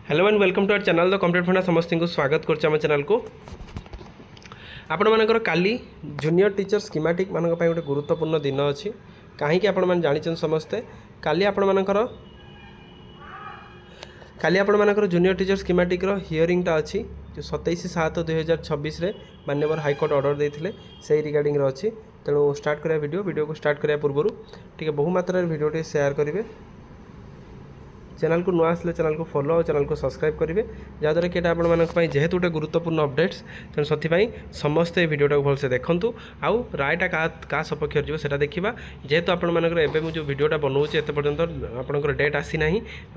Hello and welcome to our channel the complete फंडा समस्त को स्वागत करम चैनल को आपण मानकर काली जूनियर टीचर स्कीमेटिक मान गोटे गुरुत्वपूर्ण दिन अच्छी कहीं आपण मैंने जानी समस्ते काली आपण मानकर जूनियर टीचर स्कीमेटिक हियरिंगटा अच्छी जो 27/7/2026 माननीय हाईकोर्ट ऑर्डर देते से रिगार्डिंग अच्छी तेणु स्टार्ट करा वीडियो को स्टार्ट करने पूर्व टे बहुमात्रा वीडियो शेयर करेंगे चैनल को नुआ आसले चैनल को फॉलो और चैनल को सब्सक्राइब करेंगे जहाँद्वारा कि आपण जेहेतु गोटे गुरुत्वपूर्ण अपडेट्स तेणु से समस्ते वीडियोटा भलसे देखूँ आउ रायटा क्या सपक्ष जो है देखा जेहेतु आपर एवं जो वीडियोटा बनाऊँगी एत पर्यंत आपंकर डेट आसी ना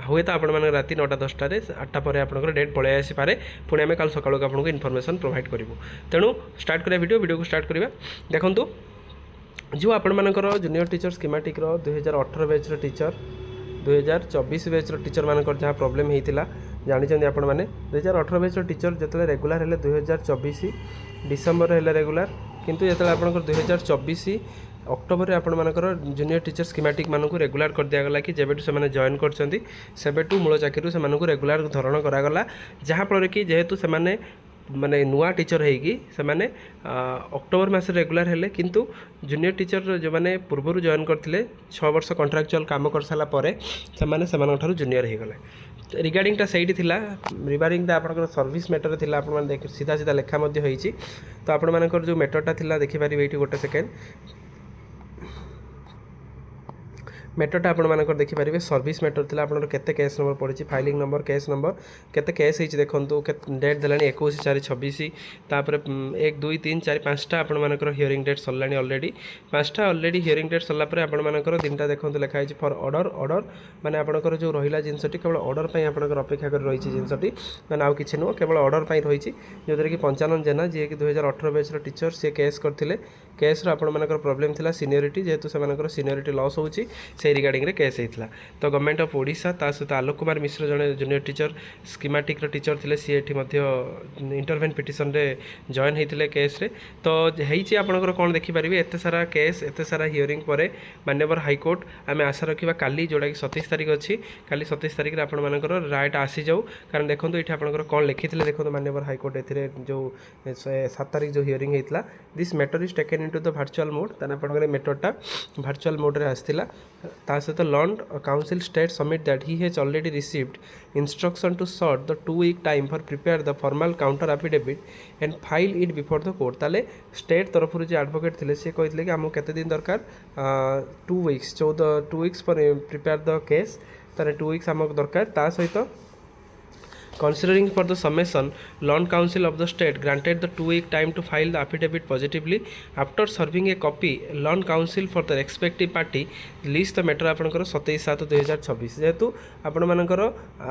हुए तो आपण राति 9टा 10टार 8टा पर आपंकर डेट पलि आसीपे पुणी आम कल सकाल आपको इनफर्मेशन प्रोवाइड करूँ तेणु स्टार्ट करा वीडियो को स्टार्ट करवा देखूँ जो आपर junior teacher schematic 2018 batch teacher 2024 batch teacher मानकर जहाँ प्रोब्लेम होता जानी आपण मैंने 2018 बैच टीचर जो रेगुलर है 2024 डिसेम्बर है रेगुलर किंतु जो आप 2024 अक्टोबर आपर जूनियर टीचर स्कीमेटिक मानक रेगुलर कर दिगला कि जब से जॉइन कर मूल चाकरी से रेगुलर धरण करागला जहाँफल कि जेहेतु से माने नुआ टीचर होगी अक्टोबर मस रेगुलर हेले किंतु जूनियर टीचर जो मैंने पूर्व जॉइन करते 6 वर्ष कॉन्ट्रैक्चुअल काम कर सारापर से जूनियर हो गले रिगार्डिंगटा सही थिला रिगार्डिंगटा आपंकर सर्विस मैटर थिला आपण सीधा सीधा लेखा होती तो आपण मानकर जो मैटरटा थिला देखिपारे ये गोटे सेकेंड मैटरटा आप देखिपारे सर्विस मैटर थी आप केस नंबर पड़ी फाइलिंग नंबर केस नंबर केते केस होती देखूँ डेट देला 21/4/26 तापर 1 2 3 4 5टा आपर हियरिंग डेट सरला अलरेडी 5टा अलरेडी हियरिंग डेट सरला आपर दिनटा देखो लिखाई फॉर ऑर्डर माने आपंकर जो रहा जिनसटी केवल ऑर्डर पर आपंकर अपेक्षा कर रही जिनसटी मैंने आउ कि नुह केवल ऑर्डर पर रही जो कि पंचानन जेना जी कि 2018 बैच टीचर सी केस करते केस्र आपर प्रोब्लेम थी सीनियरिटी जेहेतु से सीनियरिटी लॉस होची से रिगार्डिंग रे केस होता तो गवर्नमेंट ऑफ ओडिशा ता सहित आलोक कुमार मिश्र जड़े जूनियर टीचर स्कीमेटिक टीचर थे सी इंटरवेन पिटिशन रे जॉइन होते केस रे तो आपंकर कौन देखिपारे एत सारा केस एत सारा हियरिंग पर मान्यवर हाईकोर्ट आम आशा रखा काली जोटा कि 27 तारीख अच्छी काली 27 तारीख आपर रायटा आसी जाऊ कारण देखो ये आपंकर कौन लिखी देखो मान्यवर हाईकोर्ट ए जो 7 तारीख जो हियरिंग होता this matter is taken into the virtual mode ताने आपंकर मैटरटा वर्चुअल मोड रे आसला ता सहित learned counsel state submit that he has already received instruction to sought the 2 week time for prepare the formal counter affidavit and file it before the court ताले state तरफ जो एडवोकेट थे सी कहते कि आमको केते दिन दरकार 2 weeks 2 weeks for prepare the case ताले 2 weeks आमको दरकार ता सहित considering for the summation land council of the state granted the 2 week time to file the affidavit positively after serving a copy land council for the respective party list the matter आपनकर 27/7/2026 जेहेतु आपण मानकर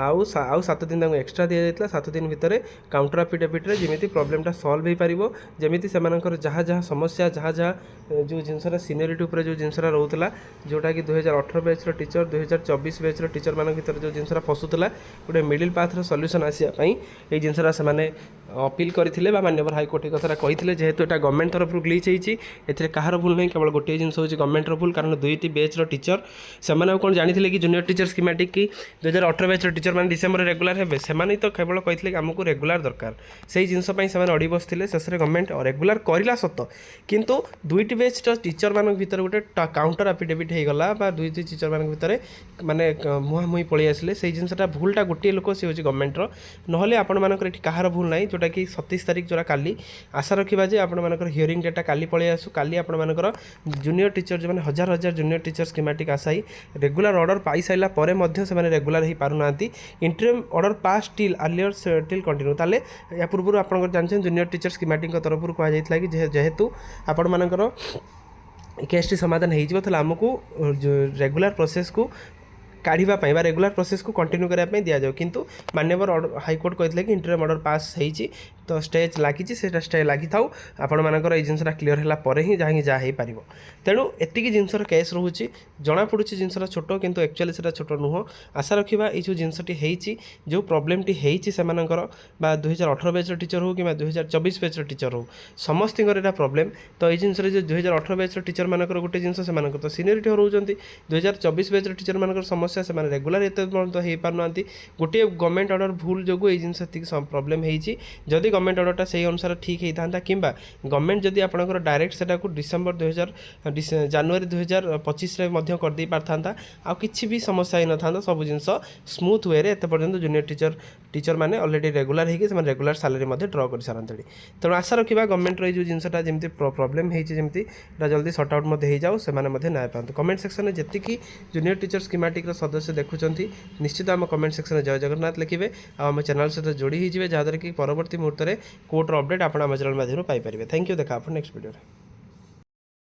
आउ 7 दिन extra दिया जायतला 7 दिन भितर counter affidavit रे जेमिति प्रॉब्लमटा सॉल्व हो पारिबो जेमिति से मानकर जहाँ जहाँ समस्या जहाँ जहाँ जो जिनसरा सीनियरिटी उपर जो जिनसरा रहउतला जोटा कि 2018 बैच टीचर 2024 बैच टीचर मान भीतर जो जिनसरा फसुतला गोटे मिडिल पाथ सल्यूशन आसापी ये जिनसरा से अपील करते मान्यवर हाईकोर्ट कथा कहते जेहेतु यहाँ गवर्नमेंट तरफ ग्लिच होती कहार भूल नहीं केवल गोटे जिन हूँ गवर्नमेंट भूल कारण 2टी बैच टीचर से कौन जानी कि जूनियर टीचर स्कीमेटिक कि 2018 बैच टीचर मैंने डिसेम्बर रेगुलर हे से तो केवल कहते कि आमको रेगुलर दरकार से जिनपाई से अड़ी बसते शेष में गवर्नमेंट रेगुलर करला सत किंतु 2टी बैच टीचर मान भर गोटे काउंटर एफिडेविट होगा 2टी टीचर मान भर माने मुहांमुही पलि आसिले से जिनटा भूलटा गोटे लोक सी हूँ गवर्नमेंट नहले आपण मानकर एठी कहार भूल नहीं जोटा कि 27 तारीख जोरा काली आशा रखा जे आपण मानकर हियरिंग डेटा काली पलि आसू काली आपण मानकर जूनियर टीचर जो हजार हजार जूनियर टीचर स्कीमेटिक आसाई रेगुलर ऑर्डर पाई साइला परे मध्य से रेगुलर हो पारना interim order pass till earlier till continue ताले या पूर्व आप जानते जूनियर टीचर स्कीमेटिक तरफ कहुला कि जेहेतु आपण मानकर केसटी समाधान हो आमको रेगुलर प्रोसेस को काढ़ापी रेगुलर प्रोसेस को कंटिन्यू करने दि जाऊ किंतु मान्यवर हाईकोर्ट कहते कि इंटरिम ऑर्डर पास होती तो स्टेज लगी से स्टे लगी था आपण मानकर ये जिनसा क्लीयर है ही जहाँ जहाँ हो पार तेणु एतिक जिनसर केस रोचे जना पड़ू जिनसा छोट किंतु एक्चुअली से छोट नुह आशा रखा ये जिनसटी होती जो प्रोब्लेमटी होती से 2018 बैच टीचर हो कि 2024 बैच टीचर हो समस्त प्रोब्लेम तो ये जिनस 2018 बैच टीचर मानकर गोटे जिनस से तो सीनियरिटी रोचे 2024 बैच टीचर मानकर समस्या समस्या से रेगुलर एत हो पारना गोटे गवर्नमेंट ऑर्डर भूल जो ये जिनस प्रोब्लेम होती जदि गवर्नमेंट ऑर्डरटा से अनुसार ठीक होता था कि गवर्नमेंट जदि आपंकर डायरेक्ट से डिसेम्बर 2000 जानुरी 2025 करदे पारता आ कि भी समस्या ही न था सब जिन स्मूथ वे एत पर्यटन जूनियर टीचर मैंने अलरेडी रेगुलर होगी रेगुलर सालेरी ड्र कर सारे तेणु आशा रखा गवर्नमेंट जो जिनसा जमी प्रोब्लेम होती जल्दी सर्ट आउट हो जाओ से न्याय पाते कमेंट सेक्शन में जी जूनियर टीचर स्कीमेटिक सदस्य देखुं निश्चित आम कमेंट सेक्शन में जय जगन्नाथ लिखे आम चैनल सहित जोड़ी होते जहाँद्वारा कि परवर्ती मुहूर्त में कोर्टर अपडेट आप चैनल माध्यम पाइपर। थैंक यू देखा आप नेक्स्ट वीडियो।